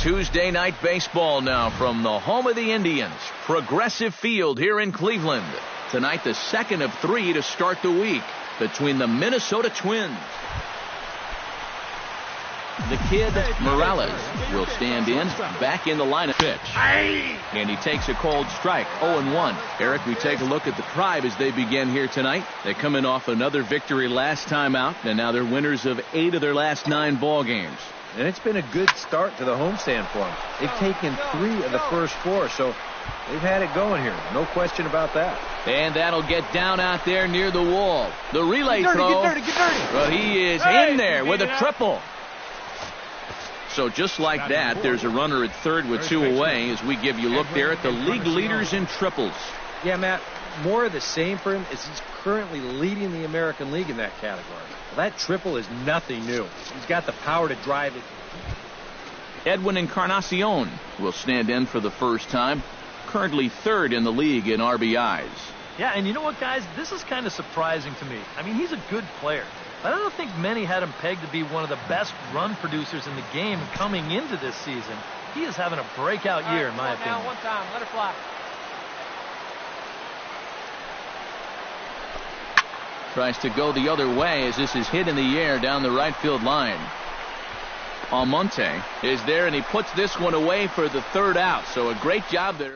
Tuesday night baseball now from the home of the Indians, Progressive Field here in Cleveland. Tonight, the second of 3 to start the week between the Minnesota Twins. The kid, Morales, will stand in, back in the line of pitch. And he takes a cold strike, 0-1. Eric, we take a look at the Tribe as they begin here tonight. They're coming off another victory last time out, and now they're winners of 8 of their last 9 ball games. And it's been a good start to the homestand for them. They've taken 3 of the first 4, so they've had it going here. No question about that. And that'll get down out there near the wall. The relay throw. Get dirty. Well, he is in there with a triple. So just like that, there's a runner at third with 2 away as we give you a look there at the league leaders in triples. Yeah, Matt, more of the same for him as he's currently leading the American League in that category. Well, that triple is nothing new. He's got the power to drive it. Edwin Encarnacion will stand in for the first time, currently third in the league in RBIs. Yeah, and you know what, guys? This is kind of surprising to me. I mean, he's a good player. But I don't think many had him pegged to be one of the best run producers in the game coming into this season. He is having a breakout year, in my opinion. One time, let her fly. Tries to go the other way as this is hit in the air down the right field line. Almonte is there, and he puts this one away for the third out. So a great job there.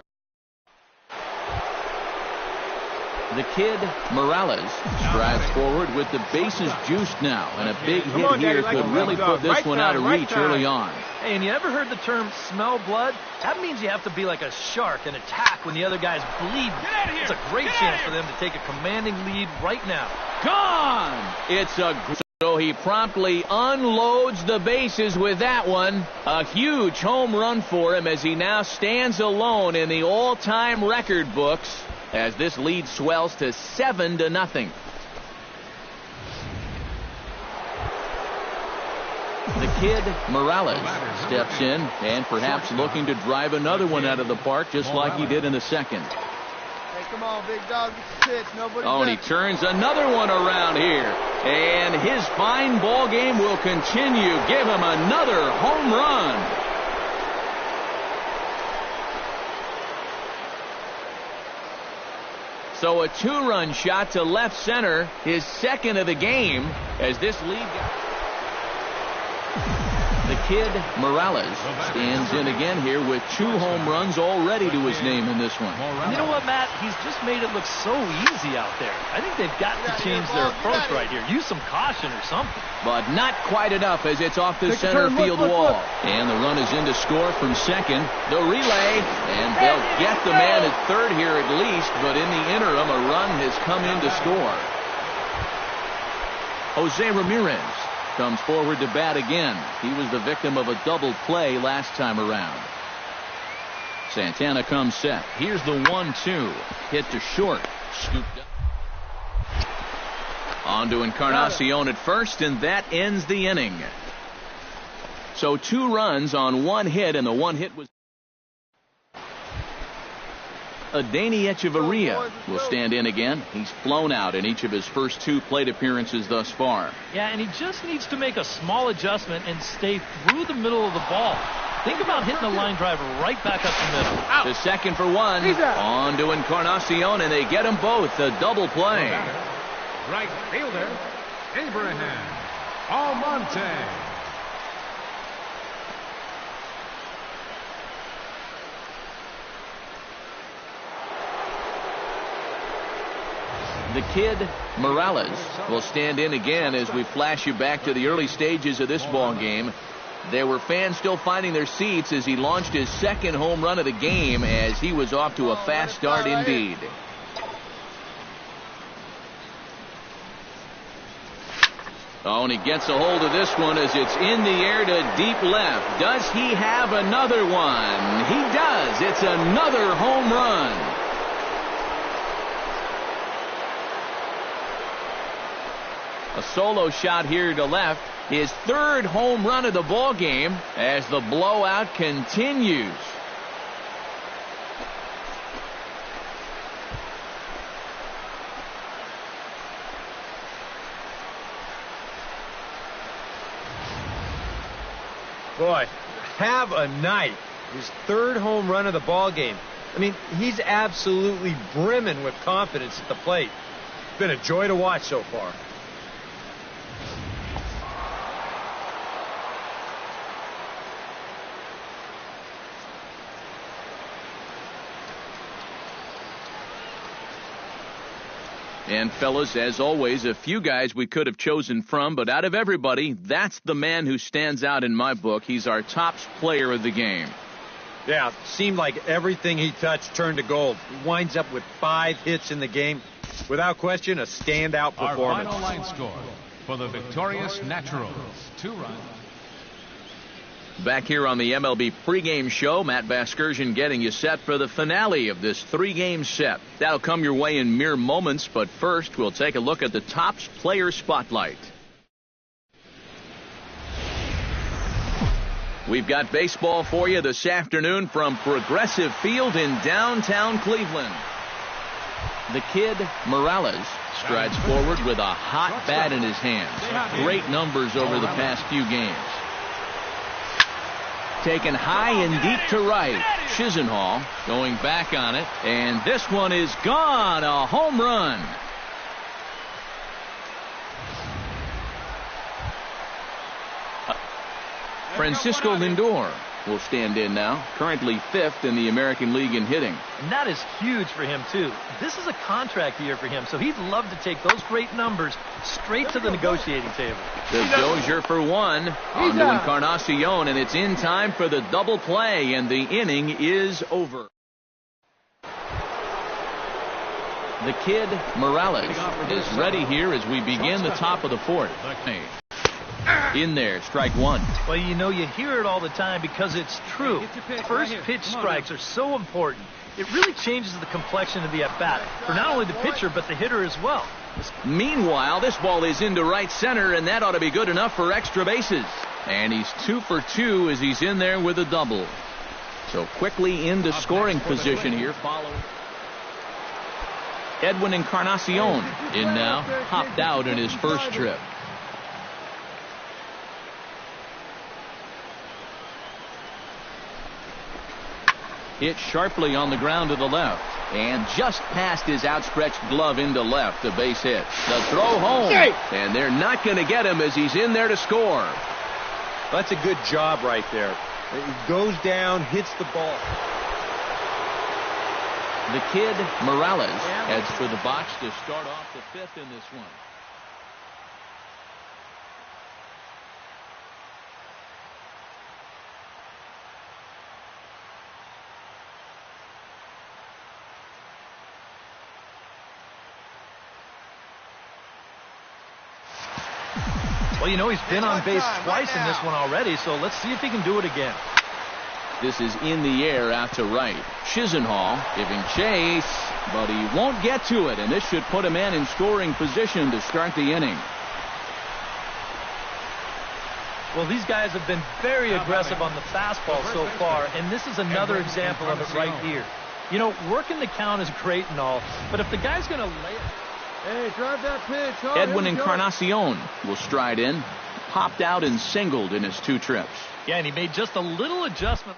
The kid, Morales, strides forward with the bases juiced now, and a big hit here could really put this one out of reach early on. Hey, and you ever heard the term smell blood? That means you have to be like a shark and attack when the other guy's bleeding. It's a great chance for them to take a commanding lead right now. Gone! So he promptly unloads the bases with that one. A huge home run for him as he now stands alone in the all-time record books, as this lead swells to 7-0. The kid, Morales, steps in and perhaps looking to drive another one out of the park just like he did in the second. Hey, come on, big dog. Get your pitch. Nobody and he turns another one around here. And his fine ball game will continue. Give him another home run. So a 2-run shot to left center, his second of the game, as this lead. The kid, Morales, stands in again here with 2 home runs already to his name in this one. And you know what, Matt? He's just made it look so easy out there. I think they've got to change their approach right here. Use some caution or something. But not quite enough as it's off the center field wall. And the run is in to score from second. The relay, and they'll get the man at third here at least, but in the interim, a run has come in to score. Jose Ramirez comes forward to bat again. He was the victim of a double play last time around. Santana comes set. Here's the 1-2. Hit to short. Scooped up. On to Encarnacion at first, and that ends the inning. So 2 runs on 1 hit, and the 1 hit was. Adeiny Echeverria will stand in again. He's flown out in each of his first 2 plate appearances thus far. Yeah, and he just needs to make a small adjustment and stay through the middle of the ball. Think about hitting a line drive right back up the middle. Out. The second for 1. On to Encarnacion, and they get them both. A double play. Right fielder, Abraham Almonte. The kid, Morales, will stand in again as we flash you back to the early stages of this ball game. There were fans still finding their seats as he launched his second home run of the game, as he was off to a fast start indeed. Oh, and he gets a hold of this one as it's in the air to deep left. Does he have another one? He does. It's another home run. A solo shot here to left. His 3rd home run of the ball game as the blowout continues. Boy, Have a night. His third home run of the ball game. I mean, he's absolutely brimming with confidence at the plate. It's been a joy to watch so far. And fellas, as always, a few guys we could have chosen from, but out of everybody, that's the man who stands out in my book. He's our top player of the game. Yeah, seemed like everything he touched turned to gold. He winds up with 5 hits in the game. Without question, a standout performance. Our final line score for the victorious Naturals, 2 runs. Back here on the MLB pregame show, Matt Vasgersian getting you set for the finale of this 3-game set. That'll come your way in mere moments, but first we'll take a look at the Topps Player Spotlight. We've got baseball for you this afternoon from Progressive Field in downtown Cleveland. The kid, Morales, strides forward with a hot bat in his hands. Great numbers over the past few games. Taken high and deep to right. Chisenhall going back on it. And this one is gone. A home run. Francisco Lindor will stand in now. Currently 5th in the American League in hitting. And that is huge for him, too. This is a contract year for him, so he'd love to take those great numbers straight to the negotiating table. The Dozier for 1. On to Encarnacion, and it's in time for the double play, and the inning is over. The kid, Morales, is ready here as we begin the top of the 4th. In there, strike 1. Well, you know, you hear it all the time because it's true. First pitch strikes are so important. It really changes the complexion of the at-bat for not only the pitcher but the hitter as well. Meanwhile, this ball is into right center, and that ought to be good enough for extra bases. And he's 2 for 2 as he's in there with a double. So quickly into scoring position here following. Edwin Encarnacion in now, hopped out in his first trip. Hit sharply on the ground to the left. And just past his outstretched glove into left, a base hit. The throw home. And they're not going to get him as he's in there to score. That's a good job right there. He goes down, hits the ball. The kid, Morales, heads for the box to start off the 5th in this one. Well, you know, he's been on base twice in this one already, so let's see if he can do it again. This is in the air out to right. Chisenhall giving chase, but he won't get to it, and this should put a man in scoring position to start the inning. Well, these guys have been very aggressive on the fastball so far, and this is another example of it right here. You know, working the count is great and all, but if the guy's going to lay it... Hey, drive that pitch. Oh, Edwin Encarnacion will stride in, popped out and singled in his 2 trips. Yeah, and he made just a little adjustment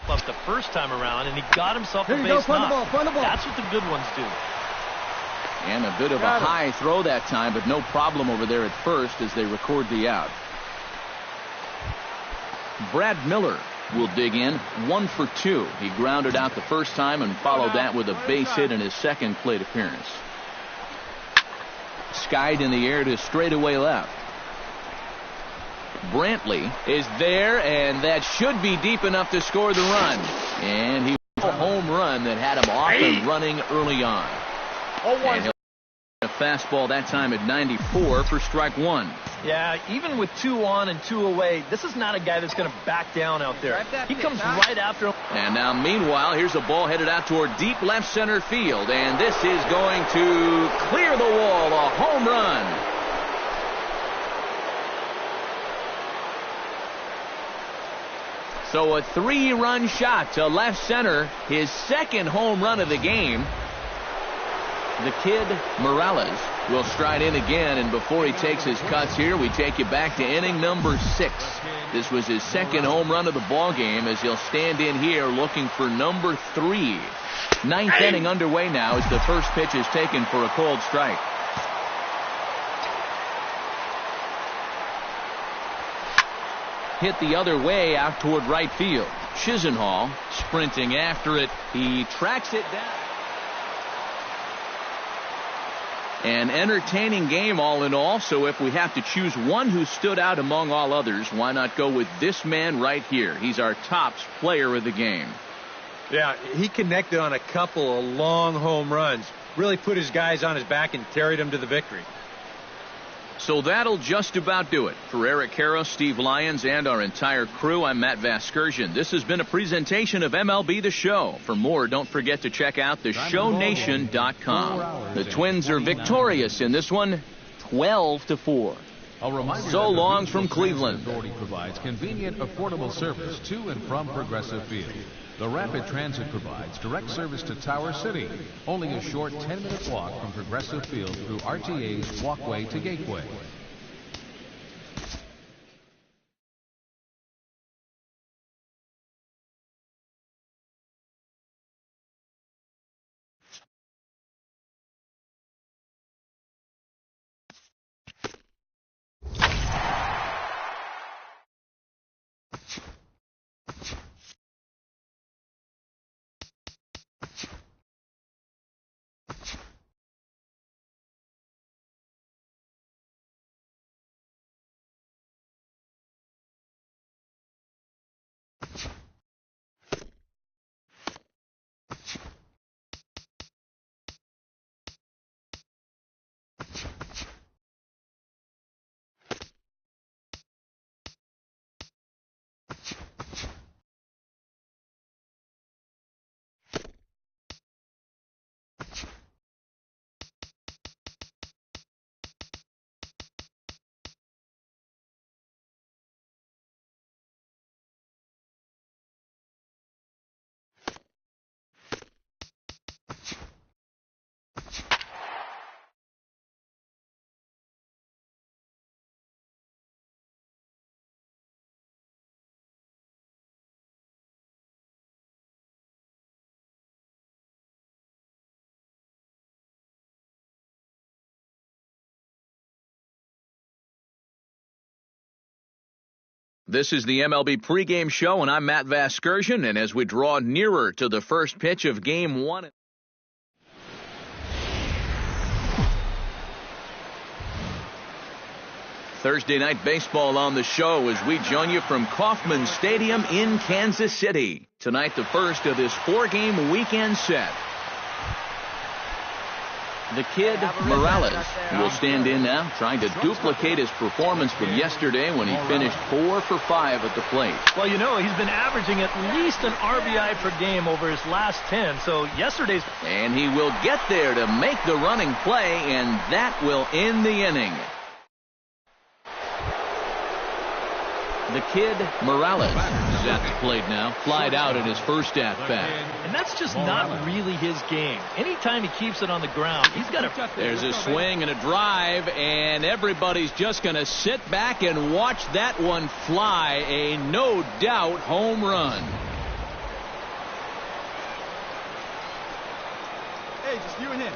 the first time around, and he got himself a base knock. That's what the good ones do. And a bit of a high throw that time, but no problem over there at first as they record the out. Brad Miller will dig in, 1 for 2. He grounded out the first time and followed that with a base hit in his second plate appearance. Skied in the air to straightaway left. Brantley is there, and that should be deep enough to score the run. And he was a home run that had him off and running early on. And he'll a fastball that time at 94 for strike 1. Yeah, even with 2 on and 2 away, this is not a guy that's going to back down out there. He comes right after him. And now, meanwhile, here's a ball headed out toward deep left center field, and this is going to clear the wall, a home run. So a 3-run shot to left center, his second home run of the game. The kid, Morales, will stride in again, and before he takes his cuts here, we take you back to inning number 6. This was his second home run of the ball game as he'll stand in here looking for number 3. Ninth inning underway now as the first pitch is taken for a cold strike. Hit the other way out toward right field. Chisenhall sprinting after it. He tracks it down. An entertaining game all in all, so if we have to choose one who stood out among all others, why not go with this man right here? He's our top player of the game. Yeah, he connected on a couple of long home runs. Really put his guys on his back and carried them to the victory. So that'll just about do it. For Eric Karros, Steve Lyons, and our entire crew, I'm Matt Vasgersian. This has been a presentation of MLB The Show. For more, don't forget to check out theshownation.com. The Twins are victorious in this one, 12-4. So long from Cleveland. Authority provides convenient, affordable service to and from Progressive Field. The Rapid Transit provides direct service to Tower City. Only a short 10-minute walk from Progressive Field through RTA's Walkway to Gateway. This is the MLB pregame show, and I'm Matt Vasgersian, and as we draw nearer to the first pitch of Game 1... Thursday night baseball on the show as we join you from Kauffman Stadium in Kansas City. Tonight, the first of this 4-game weekend set. The kid, Morales, will stand in now, trying to duplicate his performance from yesterday when he finished 4 for 5 at the plate. Well, you know, he's been averaging at least an RBI per game over his last 10, so yesterday's... And he will get there to make the running play, and that will end the inning. The kid, Morales, is at the plate now, flied out in his first at-bat. And that's just not really his game. Anytime he keeps it on the ground, he's got to... There's a swing and a drive, and everybody's just going to sit back and watch that one fly. A no-doubt home run. Hey, just you and him.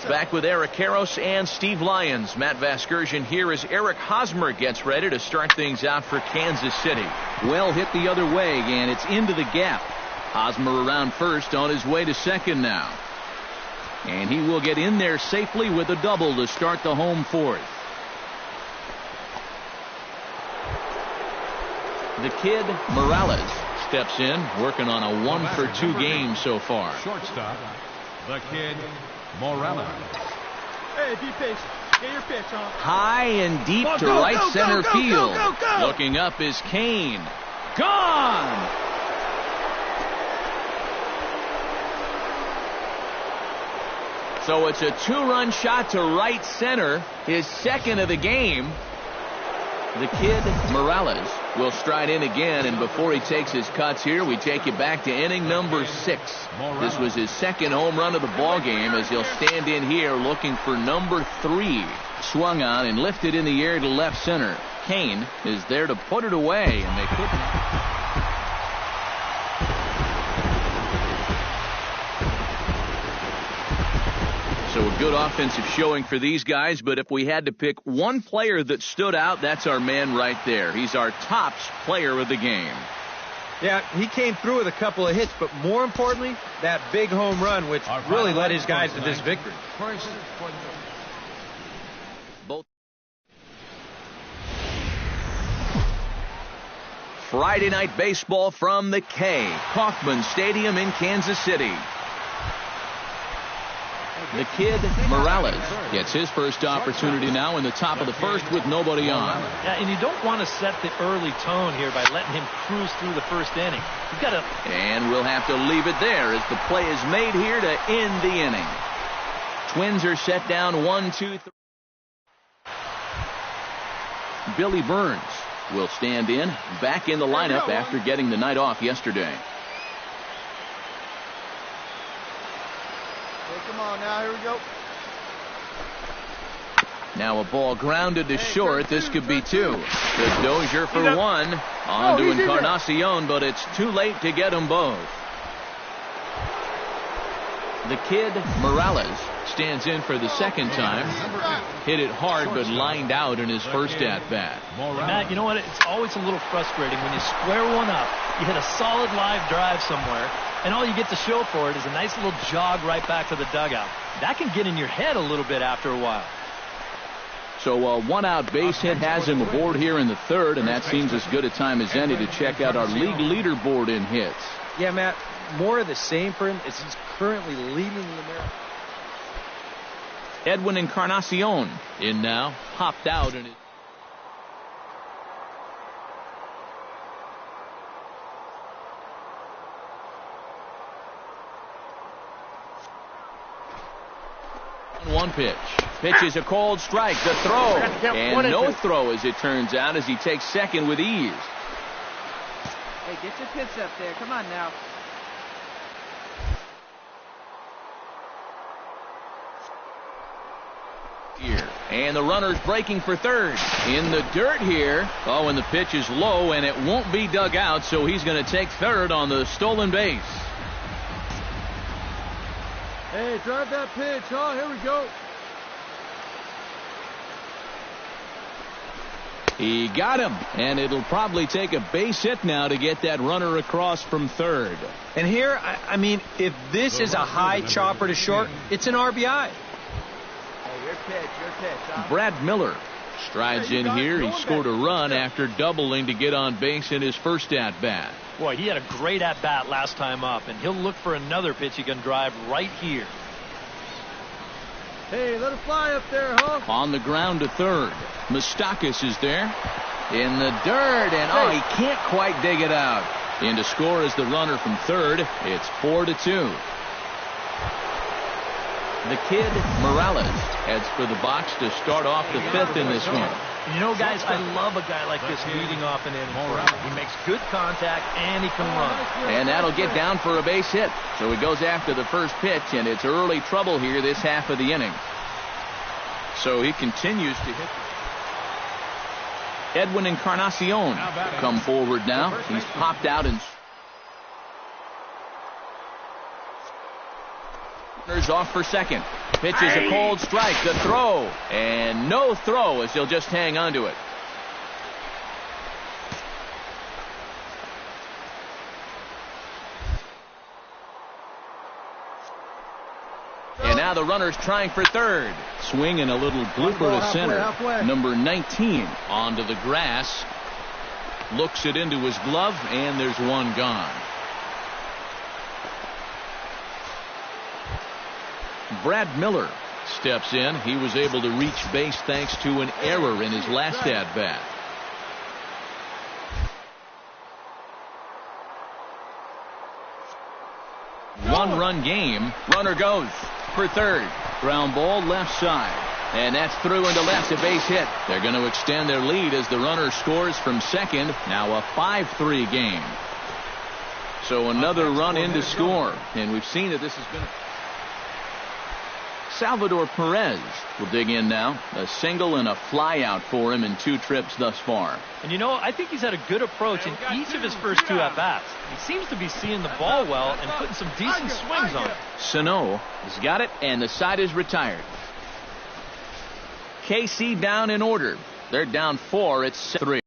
Back with Eric Karros and Steve Lyons. Matt Vasgersian here as Eric Hosmer gets ready to start things out for Kansas City. Well hit the other way, and it's into the gap. Hosmer around first, on his way to second now. And he will get in there safely with a double to start the home fourth. The kid, Morales, steps in, working on a 1-for-2 game so far. Shortstop, the kid, Morales. Hey, be patient. Get your pitch, huh? High and deep to right center field. Looking up is Kane. Gone! So it's a 2-run shot to right center, his second of the game. The kid, Morales, will stride in again, and before he takes his cuts here, we take you back to inning number 6. This was his second home run of the ball game as he'll stand in here looking for number 3. Swung on and lifted in the air to left center. Kane is there to put it away, and they couldn't. So a good offensive showing for these guys, but if we had to pick one player that stood out, that's our man right there. He's our tops player of the game. Yeah, he came through with a couple of hits, but more importantly, that big home run, which really led his guys to this victory. Both Friday night baseball from the K, Kauffman Stadium in Kansas City. The kid, Morales, gets his first opportunity now in the top of the first with nobody on. Yeah, and you don't want to set the early tone here by letting him cruise through the first inning. You've got to... And we'll have to leave it there as the play is made here to end the inning. Twins are set down 1-2-3. Billy Burns will stand in, back in the lineup after getting the night off yesterday. Come on now, here we go. Now a ball grounded to short. This could be 2. The Dozier for 1. On to Encarnacion, but it's too late to get them both. The kid, Morales, stands in for the second time. Hit it hard, but lined out in his first at-bat. Matt, you know what? It's always a little frustrating when you square one up, you hit a solid live drive somewhere, and all you get to show for it is a nice little jog right back to the dugout. That can get in your head a little bit after a while. So a one-out base hit has him aboard here in the third, and that seems as good a time as any to check out our league leaderboard in hits. Yeah, Matt, more of the same for him as he's currently leading the American. Edwin Encarnacion in now, hopped out, and it... One pitch. Pitch is a cold strike. The throw. And no throw, as it turns out, as he takes second with ease. Hey, get your pitch up there. Come on now. Here. And the runner's breaking for third. In the dirt here. Oh, and the pitch is low, and it won't be dug out, so he's going to take third on the stolen base. Hey, drive that pitch. Oh, here we go. He got him, and it'll probably take a base hit now to get that runner across from third. And here, I mean, if this is a high chopper to short, it's an RBI. Hey, your pitch. Brad Miller strides in here. He scored a run after doubling to get on base in his first at-bat. Boy, he had a great at-bat last time up, and he'll look for another pitch he can drive right here. Hey, let it fly up there, huh? On the ground to third. Moustakis is there. In the dirt, and he can't quite dig it out. In to score is the runner from third. It's 4-2. The kid, Morales, heads for the box to start off the fifth in this one. You know, guys, I love a guy like this leading off an inning. He makes good contact, and he can run. And that'll get down for a base hit. So he goes after the first pitch, and it's early trouble here this half of the inning. So he continues to hit. Edwin Encarnacion come forward now. He's popped out and... Runners off for second. Pitch is a cold strike. The throw. And no throw as he'll just hang on to it. And now the runner's trying for third. Swing and a little blooper to center. Number 19 onto the grass. Looks it into his glove, and there's one gone. Brad Miller steps in. He was able to reach base thanks to an error in his last at-bat. One-run game. Runner goes for third. Ground ball left side. And that's through into left, a base hit. They're going to extend their lead as the runner scores from second. Now a 5-3 game. So another run in to score. And we've seen that this has been... Salvador Perez will dig in now. A single and a fly out for him in 2 trips thus far. And you know, I think he's had a good approach in each of his first 2 at-bats. He seems to be seeing the ball well and putting some decent swings on it. Sano has got it, and the side is retired. KC down in order. They're down 4. It's 3.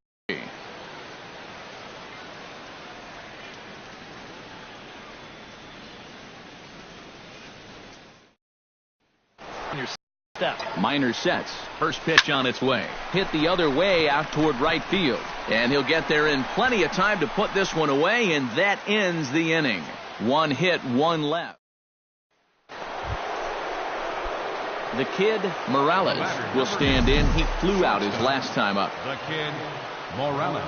Minor sets. First pitch on its way. Hit the other way out toward right field. And he'll get there in plenty of time to put this one away, and that ends the inning. 1 hit, 1 left. The kid, Morales, will stand in. He flew out his last time up. The kid, Morales.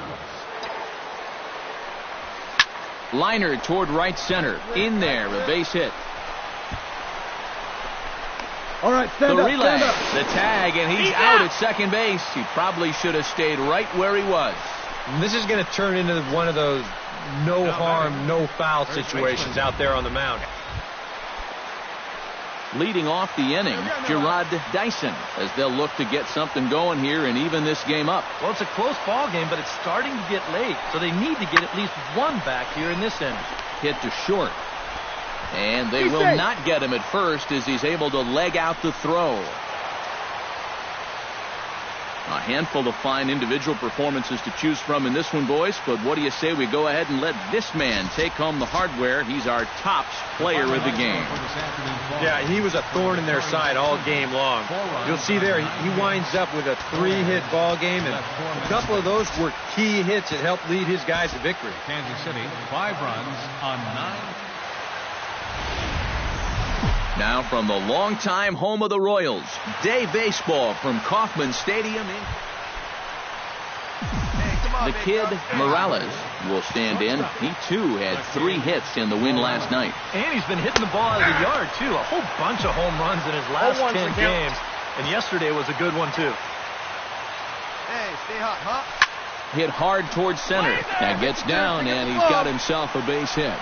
Liner toward right center. In there, a base hit. All right, stand the up, relay, stand up. the tag, and he's out at second base. He probably should have stayed right where he was. And this is going to turn into one of those no harm, no foul situations out there on the mound. Leading off the inning, Gerard Dyson, as they'll look to get something going here and even this game up. Well, it's a close ball game, but it's starting to get late, so they need to get at least 1 back here in this inning. Hit to short. And they will not get him at first as he's able to leg out the throw. A handful of fine individual performances to choose from in this one, boys. But what do you say we go ahead and let this man take home the hardware? He's our tops player of the game. Yeah, he was a thorn in their side all game long. You'll see there, he winds up with a 3-hit ball game, and a couple of those were key hits that helped lead his guys to victory. Kansas City, 5 runs on 9. Now from the longtime home of the Royals, day baseball from Kauffman Stadium. The kid, Morales, will stand in. He, too, had 3 hits in the win last night. And he's been hitting the ball out of the yard, too. A whole bunch of home runs in his last 10 games. And yesterday was a good one, too. Hey, stay hot, huh? Hit hard towards center. That gets down, and he's got himself a base hit.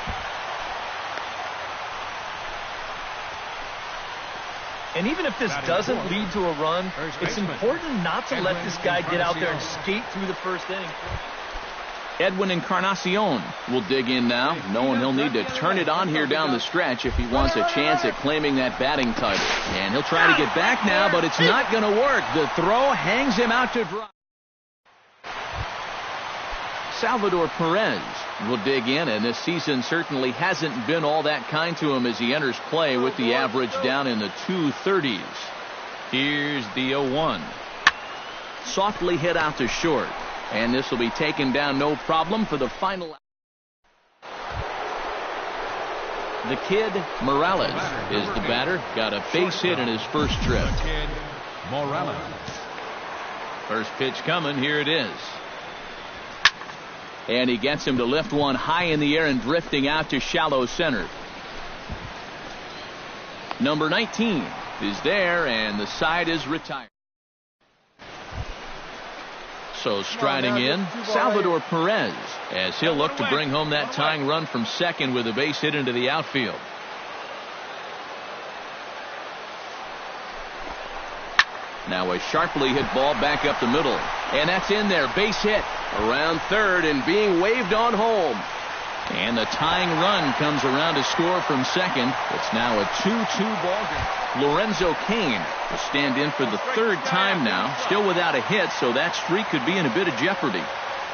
And even if this doesn't lead to a run, it's important not to let this guy get out there and skate through the first inning. Edwin Encarnacion will dig in now, knowing he'll need to turn it on here down the stretch if he wants a chance at claiming that batting title. And he'll try to get back now, but it's not going to work. The throw hangs him out to dry. Salvador Perez will dig in, and this season certainly hasn't been all that kind to him as he enters play with the average down in the 230s. Here's the 0-1. Softly hit out to short, and this will be taken down no problem for the final. The kid, Morales, is the batter. Got a base hit in his first trip. The kid, Morales. First pitch coming. Here it is. And he gets him to lift one high in the air and drifting out to shallow center. Number 19 is there, and the side is retired. So striding in, Salvador Perez, as he'll look to bring home that tying run from second with a base hit into the outfield. Now a sharply hit ball back up the middle. And that's in there. Base hit around third and being waved on home. And the tying run comes around to score from second. It's now a 2-2 ball game. Lorenzo Cain will stand in for the 3rd time now. Still without a hit, so that streak could be in a bit of jeopardy.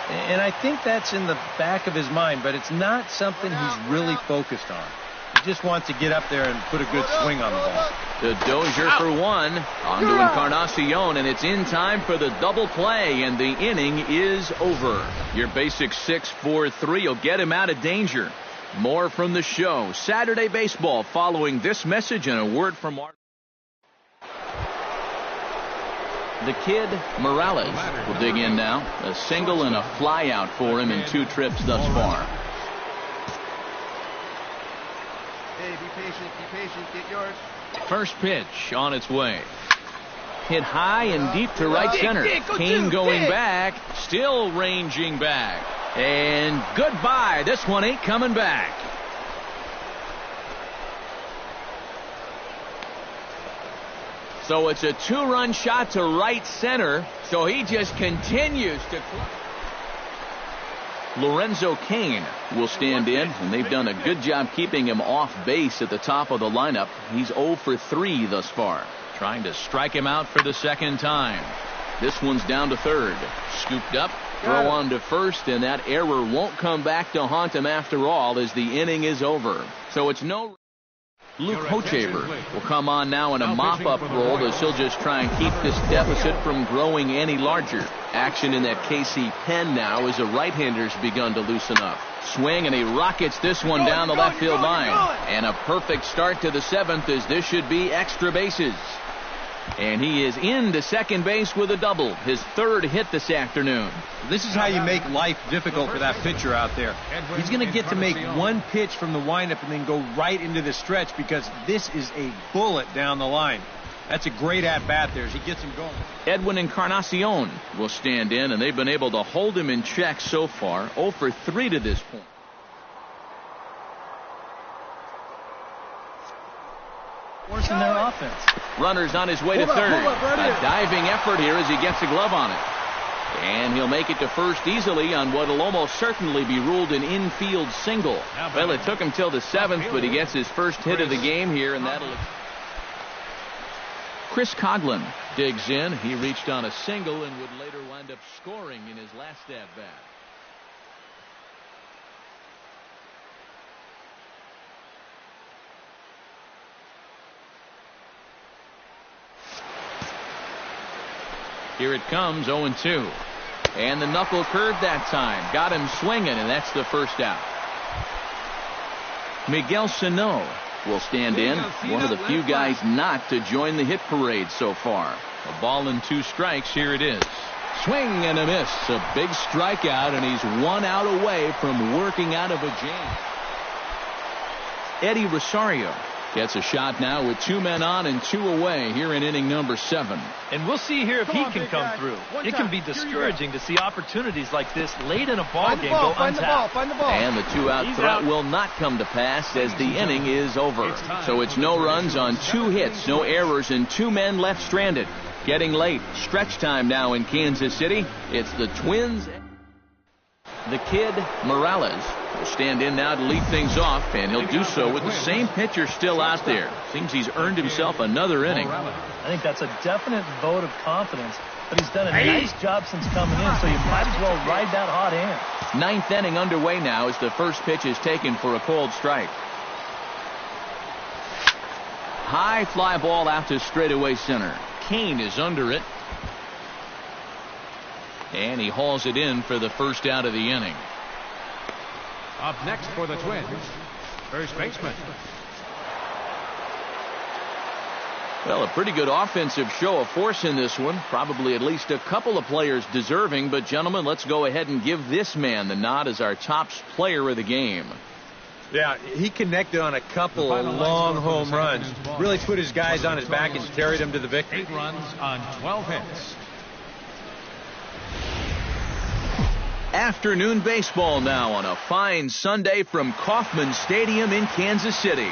And I think that's in the back of his mind, but it's not something he's really focused on. He just wants to get up there and put a good swing on the ball. The Dozier for 1. On to Encarnacion, and it's in time for the double play, and the inning is over. Your basic 6-4-3 will get him out of danger. More from the show. Saturday Baseball following this message and a word from our... The kid, Morales, will dig in now. A single and a fly out for him in 2 trips thus far. Hey, be patient, get yours. First pitch on its way. Hit high and deep to right center. Kane going back, still ranging back. And goodbye. This one ain't coming back. So it's a 2-run shot to right center. So he just continues to. Lorenzo Kane will stand in, and they've done a good job keeping him off base at the top of the lineup. He's 0 for 3 thus far. Trying to strike him out for the second time. This one's down to third. Scooped up, throw on to first, and that error won't come back to haunt him after all as the inning is over. So it's no. Luke Hochever will come on now in a mop-up role as he'll just try and keep this deficit from growing any larger. Action in that KC pen now as the right-hander's begun to loosen up. Swing, and he rockets this one down the left field line. And a perfect start to the 7th as this should be extra bases. And he is into second base with a double, his 3rd hit this afternoon. This is how you make life difficult for that pitcher out there. He's going to get to make one pitch from the windup and then go right into the stretch because this is a bullet down the line. That's a great at-bat there as he gets him going. Edwin Encarnacion will stand in, and they've been able to hold him in check so far. 0 for 3 to this point. Forcing their offense. Runner's on his way to third. A diving effort here as he gets a glove on it. And he'll make it to first easily on what will almost certainly be ruled an infield single. Well, it took him till the 7th, but he gets his first hit of the game here, and that'll. Chris Coughlin digs in. He reached on a single and would later wind up scoring in his last at-bat. Here it comes, 0-2. And the knuckle curve that time. Got him swinging, and that's the first out. Miguel Sano will stand in. One of the few guys not to join the hit parade so far. A ball and 2 strikes. Here it is. Swing and a miss. A big strikeout, and he's 1 out away from working out of a jam. Eddie Rosario gets a shot now with 2 men on and 2 away here in inning number 7. And we'll see here if he can come through. It can be discouraging to see opportunities like this late in a ball game go untapped. And the 2-out threat will not come to pass as the inning is over. So it's no runs on 2 hits, no errors, and 2 men left stranded. Getting late. Stretch time now in Kansas City. It's the Twins. The kid, Morales, will stand in now to lead things off, and he'll do so with the same pitcher still out there. Seems he's earned himself another inning. I think that's a definite vote of confidence, but he's done a nice job since coming in, so you might as well ride that hot hand. 9th inning underway now as the first pitch is taken for a cold strike. High fly ball out to straightaway center. Kane is under it. And he hauls it in for the first out of the inning. Up next for the Twins, first baseman. Well, a pretty good offensive show of force in this one. Probably at least a couple of players deserving. But, gentlemen, let's go ahead and give this man the nod as our top player of the game. Yeah, he connected on a couple of long home runs. Really put his guys on his back and carried them to the victory. 8 runs on 12 hits. Afternoon baseball now on a fine Sunday from Kauffman Stadium in Kansas City.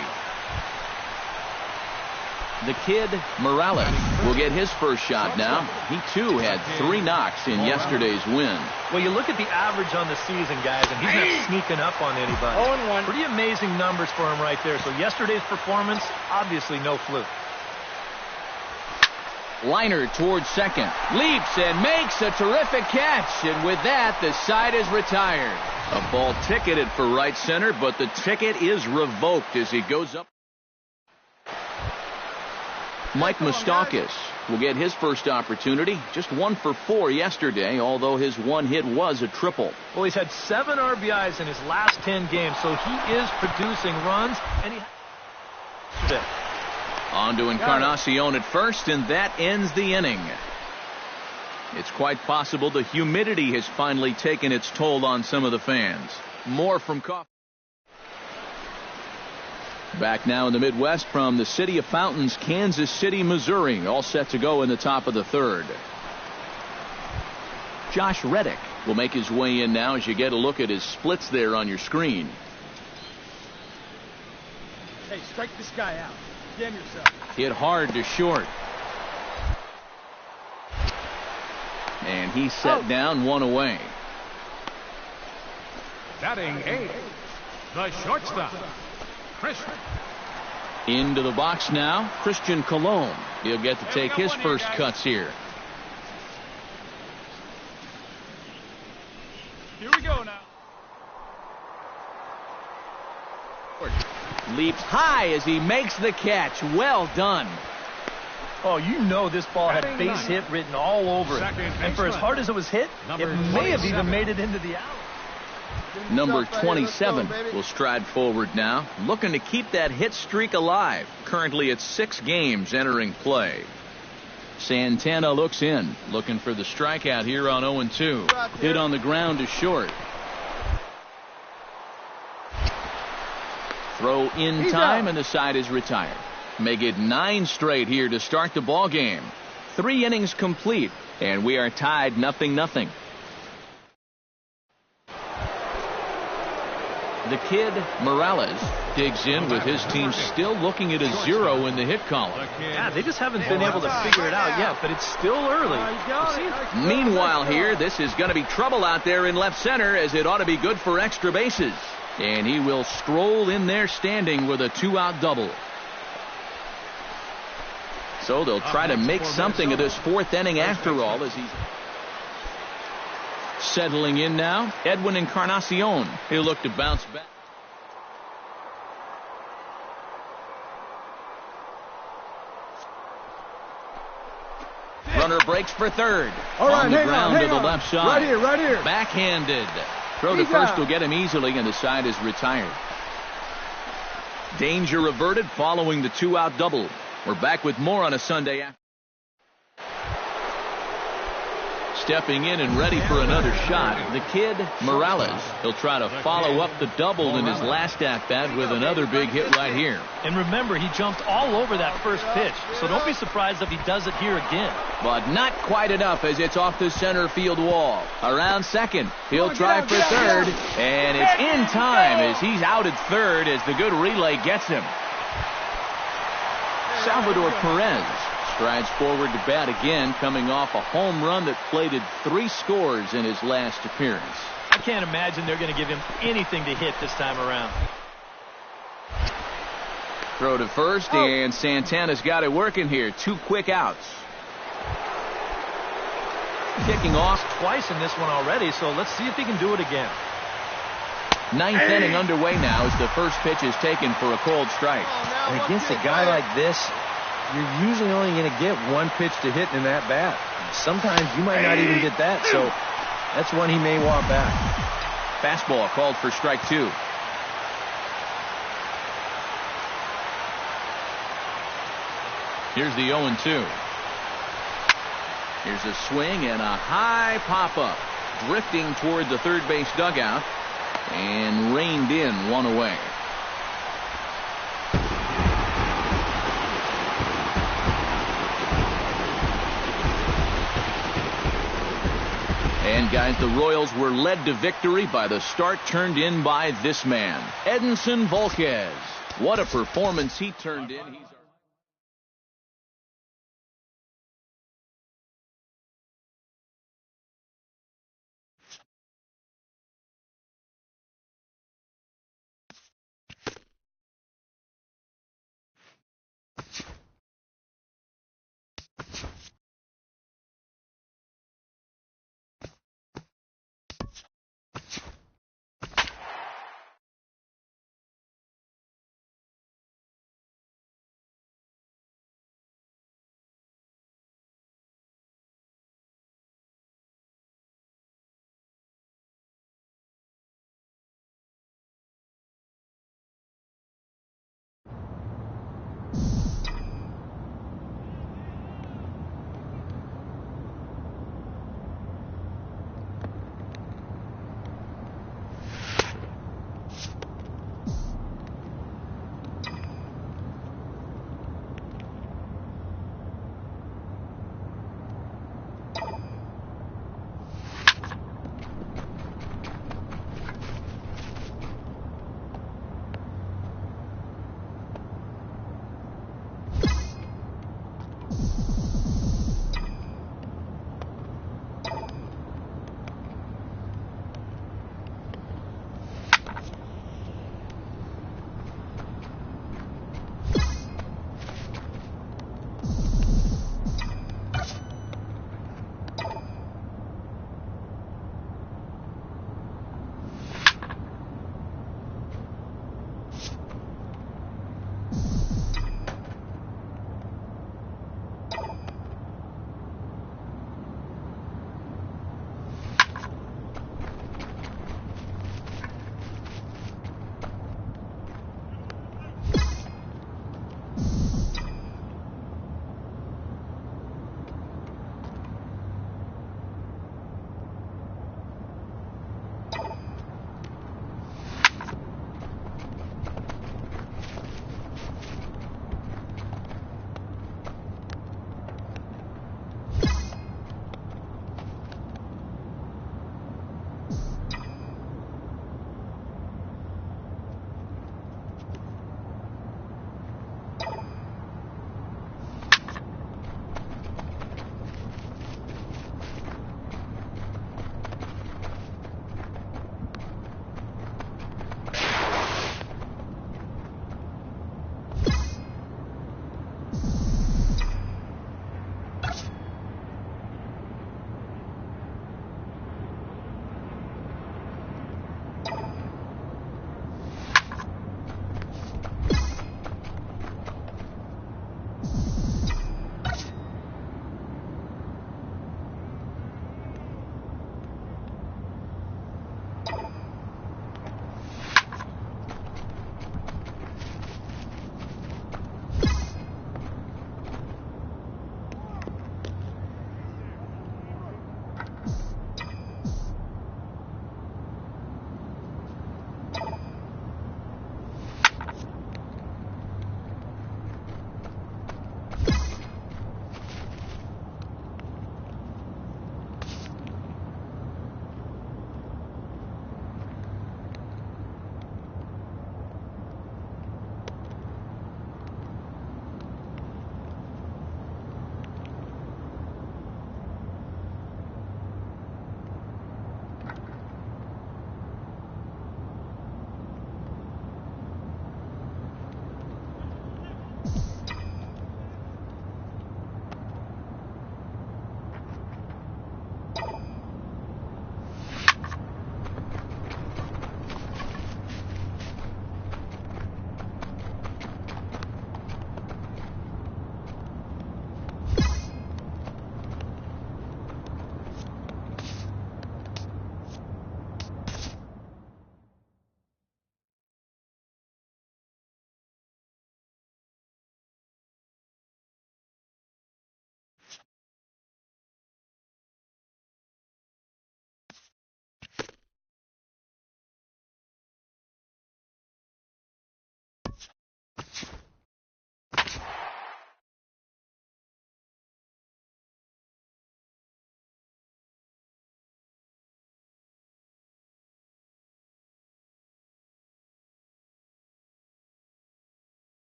The kid, Morales, will get his first shot now. He, too, had 3 knocks in yesterday's win. Well, you look at the average on the season, guys, and he's not sneaking up on anybody. 0-1. Pretty amazing numbers for him right there. So yesterday's performance, obviously no fluke. Liner towards second. Leaps and makes a terrific catch. And with that, the side is retired. A ball ticketed for right center, but the ticket is revoked as he goes up. Mike Moustakas will get his first opportunity. Just 1 for 4 yesterday, although his 1 hit was a triple. Well, he's had 7 RBIs in his last 10 games, so he is producing runs, and he... On to Encarnacion at first, and that ends the inning. It's quite possible the humidity has finally taken its toll on some of the fans. More from Kauffman. Back now in the Midwest from the city of Fountains, Kansas City, Missouri, all set to go in the top of the third. Josh Reddick will make his way in now as you get a look at his splits there on your screen. Hey, strike this guy out. Damn yourself. Hit hard to short. And he set down one away. Batting eighth, the shortstop, Christian. Into the box now, Christian Colon. He'll get to take his first cuts here. Here we go now. Leaps high as he makes the catch. Well done. Oh, you know this ball had base hit written all over it. And for as hard as it was hit, it may have even made it into the alley. Number 27 will stride forward now, looking to keep that hit streak alive. Currently at 6 games entering play. Santana looks in, looking for the strikeout here on 0-2. Hit on the ground to short. Throw in time, and the side is retired. Make it 9 straight here to start the ball game. 3 innings complete, and we are tied 0-0. The kid, Morales, digs in with his team still looking at a 0 in the hit column. Yeah, they just haven't been able to figure it out yet, but it's still early. Meanwhile here, this is going to be trouble out there in left center, as it ought to be good for extra bases. And he will stroll in there standing with a 2-out double. So they'll try to make something of this 4th inning after all, as he's settling in now. Edwin Encarnacion. He'll look to bounce back. Runner breaks for third. All right, on the hang ground on, to the left side. Right here. Backhanded. Throw to first will get him easily, and the side is retired. Danger averted following the 2-out double. We're back with more on a Sunday afternoon. Stepping in and ready for another shot, the kid, Morales. He'll try to follow up the double in his last at-bat with another big hit right here. And remember, he jumped all over that first pitch, so don't be surprised if he does it here again. But not quite enough, as it's off the center field wall. Around second, he'll try for third, and it's in time as he's out at third as the good relay gets him. Salvador Perez strides forward to bat again, coming off a home run that plated 3 scores in his last appearance. I can't imagine they're going to give him anything to hit this time around. Throw to first, and Santana's got it working here. 2 quick outs. Kicking off Twice in this one already, so let's see if he can do it again. 9th inning underway now as the first pitch is taken for a cold strike. And against a guy like this, you're usually only going to get 1 pitch to hit in that bat. Sometimes you might not even get that, so that's one he may want back. Fastball called for strike 2. Here's the 0-2. Here's a swing and a high pop-up. Drifting toward the third base dugout. And reined in 1 away. And guys, the Royals were led to victory by the start turned in by this man, Edinson Volquez. What a performance he turned in.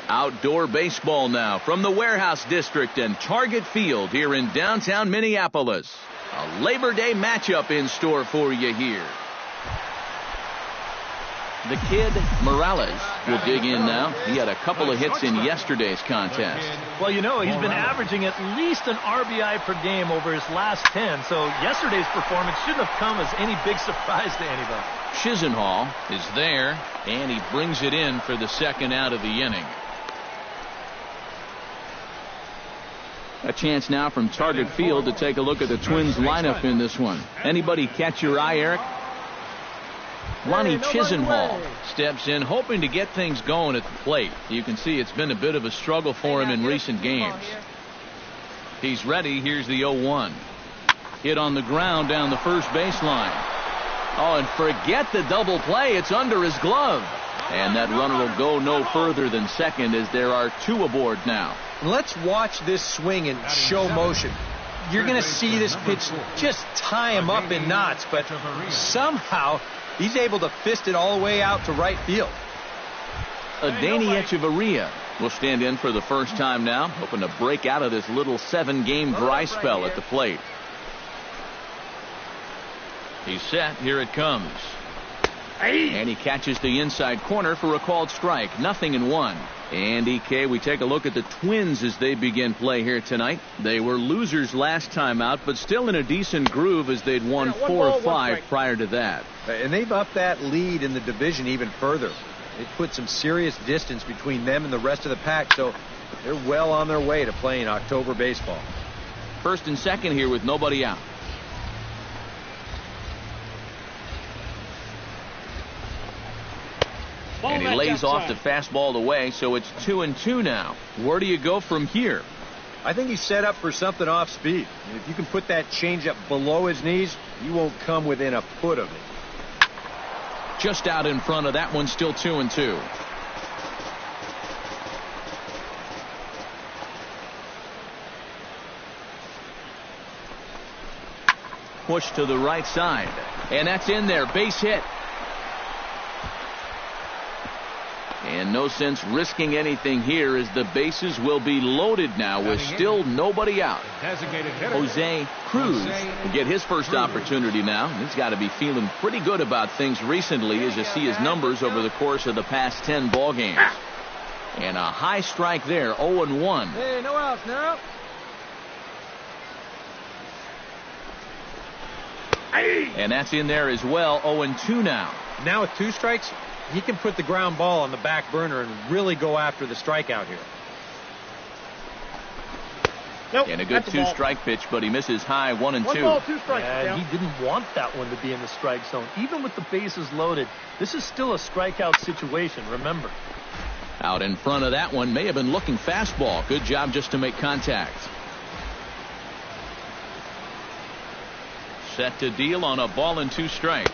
Outdoor baseball now from the Warehouse District and Target Field here in downtown Minneapolis. A Labor Day matchup in store for you here. The kid, Morales, will dig in now. He had a couple of hits in yesterday's contest. Well, you know, he's been averaging at least an RBI per game over his last 10, so yesterday's performance shouldn't have come as any big surprise to anybody. Chisenhall is there, and he brings it in for the second out of the inning. A chance now from Target Field to take a look at the Twins lineup in this one. Anybody catch your eye, Eric? Ronnie Chisenhall steps in, hoping to get things going at the plate. You can see it's been a bit of a struggle for him in recent games. He's ready. Here's the 0-1. Hit on the ground down the first baseline. Oh, and forget the double play. It's under his glove. And that runner will go no further than second as there are two aboard now. Let's watch this swing in show motion. You're going to see this pitch just tie him up in knots, but somehow he's able to fist it all the way out to right field. Adeiny Echeverria will stand in for the first time now, hoping to break out of this little 7-game dry spell at the plate. He's set. Here it comes. And he catches the inside corner for a called strike. 0-1. And EK, we take a look at the Twins as they begin play here tonight. They were losers last time out, but still in a decent groove as they'd won 4 of 5 prior to that. And they've upped that lead in the division even further. They've put some serious distance between them and the rest of the pack, so they're well on their way to playing October baseball. First and second here with nobody out. And he lays off the fastball away, so it's 2-2 now. Where do you go from here? I think he's set up for something off speed. If you can put that changeup below his knees, you won't come within a foot of it. Just out in front of that one, still 2-2. Push to the right side, and that's in there. Base hit. And no sense risking anything here as the bases will be loaded now with still nobody out. Jose Cruz will get his first opportunity now. He's got to be feeling pretty good about things recently as you see his numbers over the course of the past 10 ball games. And a high strike there, 0-1. Hey, no outs now. And that's in there as well, 0-2 now. Now with 2 strikes, he can put the ground ball on the back burner and really go after the strikeout here. Nope, and a good 2-strike pitch, but he misses high 1-2. 1 ball, 2 strikes. And he didn't want that one to be in the strike zone. Even with the bases loaded, this is still a strikeout situation, remember. Out in front of that one, may have been looking fastball. Good job just to make contact. Set to deal on a ball and 2 strikes.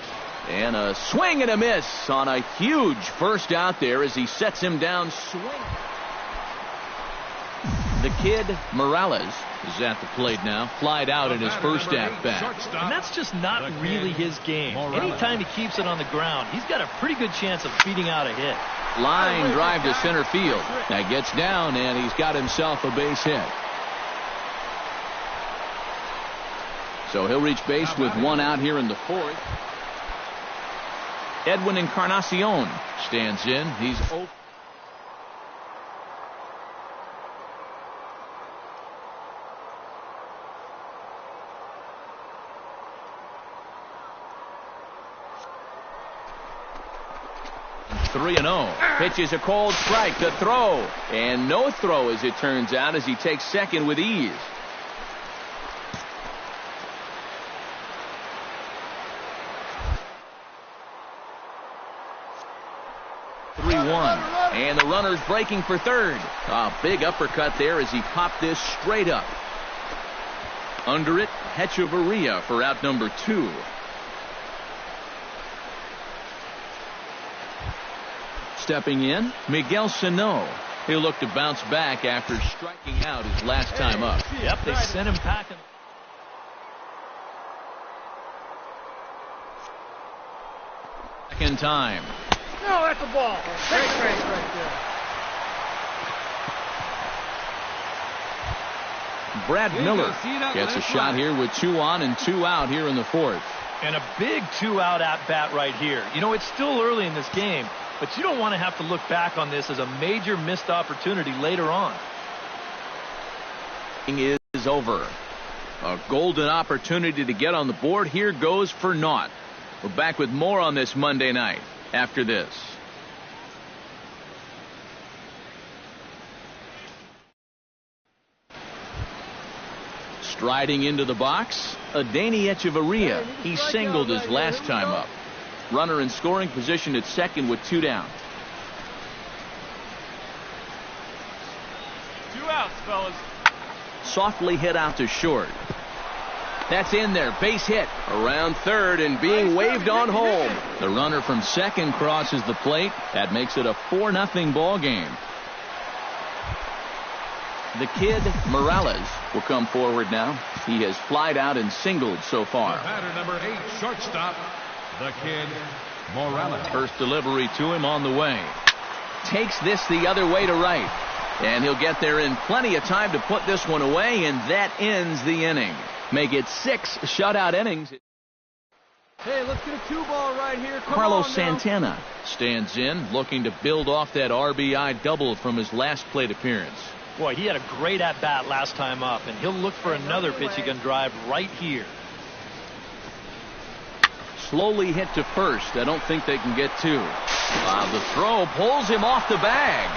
And a swing and a miss on a huge first out there as he sets him down. Swing. The kid, Morales, is at the plate now. Flied out in his first at-bat. And that's just not really his game. Anytime he keeps it on the ground, he's got a pretty good chance of beating out a hit. Line drive to center field. That gets down, and he's got himself a base hit. So he'll reach base with 1 out here in the 4th. Edwin Encarnacion stands in. He's open. Three and 0. Pitches a cold strike. The throw. And no throw as it turns out as he takes second with ease. And the runner's breaking for third. A big uppercut there as he popped this straight up. Under it, Echeverria for out number 2. Stepping in, Miguel Sano. He'll look to bounce back after striking out his last time up. Yep, they sent him packing. Second time. No, that's a ball. Right there. Brad Miller gets a shot here with 2 on and 2 out here in the 4th. And a big 2-out at-bat right here. You know, it's still early in this game, but you don't want to have to look back on this as a major missed opportunity later on. Is over. A golden opportunity to get on the board. Here goes for naught. We're back with more on this Monday night after this. Striding into the box, Adeiny Echeverria. He singled his last time up. Runner in scoring position at second with 2 down. 2 outs, fellas. Softly hit out to short. That's in there. Base hit. Around third and being waved on home. The runner from second crosses the plate. That makes it a 4-0 ball game. The kid, Morales, will come forward now. He has flied out and singled so far. Batter number 8, shortstop, the kid, Morales. First delivery to him on the way. Takes this the other way to right. And he'll get there in plenty of time to put this one away, and that ends the inning. Make it 6 shutout innings. Hey, let's get a 2-ball right here. Come Carlos on now. Santana stands in, looking to build off that RBI double from his last plate appearance. Boy, he had a great at-bat last time up, and he'll look for another pitch he can drive right here. Slowly hit to first. I don't think they can get 2. The throw pulls him off the bag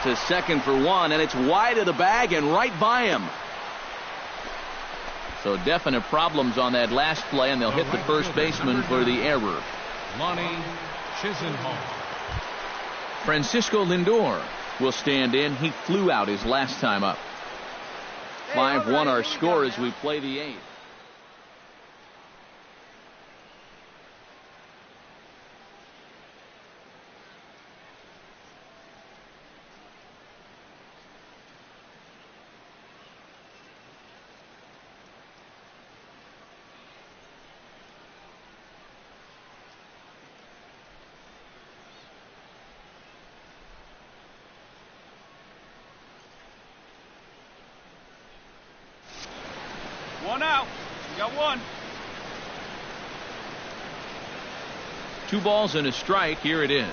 to second for 1, and it's wide of the bag and right by him. So definite problems on that last play, and they'll hit the first baseman for the error. Lonnie Chisenhall. Francisco Lindor will stand in. He flew out his last time up. 5-1 our score as we play the 8th. One out. You got 1. 2 balls and a strike. Here it is.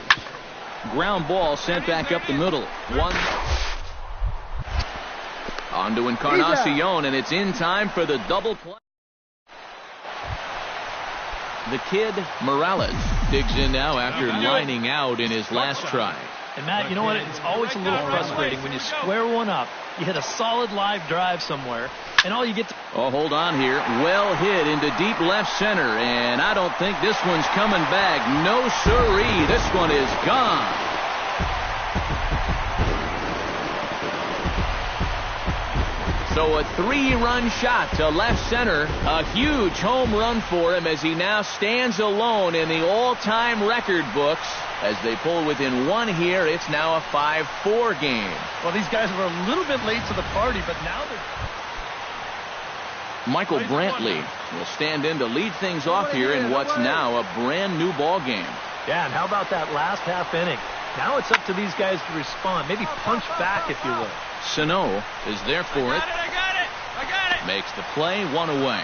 Ground ball sent back up the middle. 1. On to Encarnacion, and it's in time for the double play. The kid, Morales, digs in now after lining out in his last try. And Matt, you know what? It's always a little frustrating when you square one up, you hit a solid live drive somewhere, and all you get to... Oh, hold on here. Well hit into deep left center, and I don't think this one's coming back. No siree. This one is gone. So a 3-run shot to left center. A huge home run for him as he now stands alone in the all-time record books. As they pull within 1 here, it's now a 5-4 game. Well, these guys were a little bit late to the party, but now they're... Michael Brantley will stand in to lead things off here in what's now a brand new ball game. Yeah, and how about that last half inning? Now it's up to these guys to respond. Maybe punch back, if you will. Sano is there for it. I got it. Makes the play, 1 away.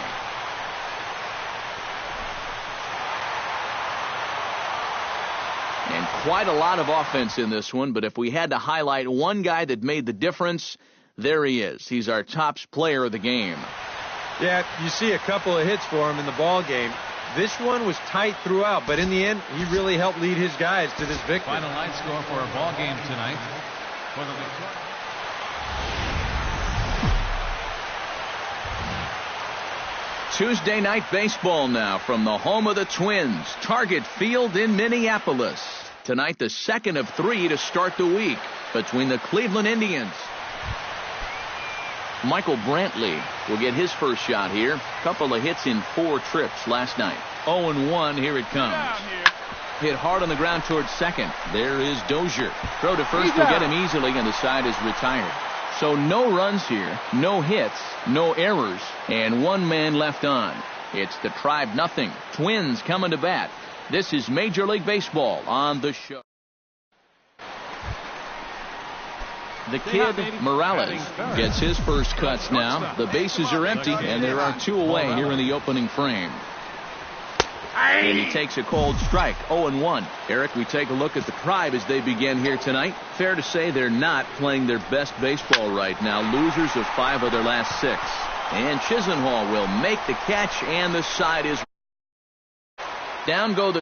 And quite a lot of offense in this one, but if we had to highlight one guy that made the difference, there he is. He's our top player of the game. Yeah, you see a couple of hits for him in the ball game. This one was tight throughout, but in the end, he really helped lead his guys to this victory. Final line score for our ball game tonight. For the victory. Tuesday night baseball now from the home of the Twins, Target Field in Minneapolis. Tonight, the second of 3 to start the week between the Cleveland Indians. Michael Brantley will get his first shot here. Couple of hits in 4 trips last night. 0-1, here it comes. Hit hard on the ground towards second. There is Dozier. Throw to first will get him easily, and the side is retired. So no runs here, no hits, no errors, and 1 man left on. It's the Tribe nothing. Twins coming to bat. This is Major League Baseball on the show. The kid, Morales, gets his first cuts now. The bases are empty, and there are 2 away here in the opening frame. And he takes a cold strike, 0-1. Eric, we take a look at the Tribe as they begin here tonight. Fair to say they're not playing their best baseball right now. Losers of 5 of their last 6. And Chisenhall will make the catch, and the side is down go the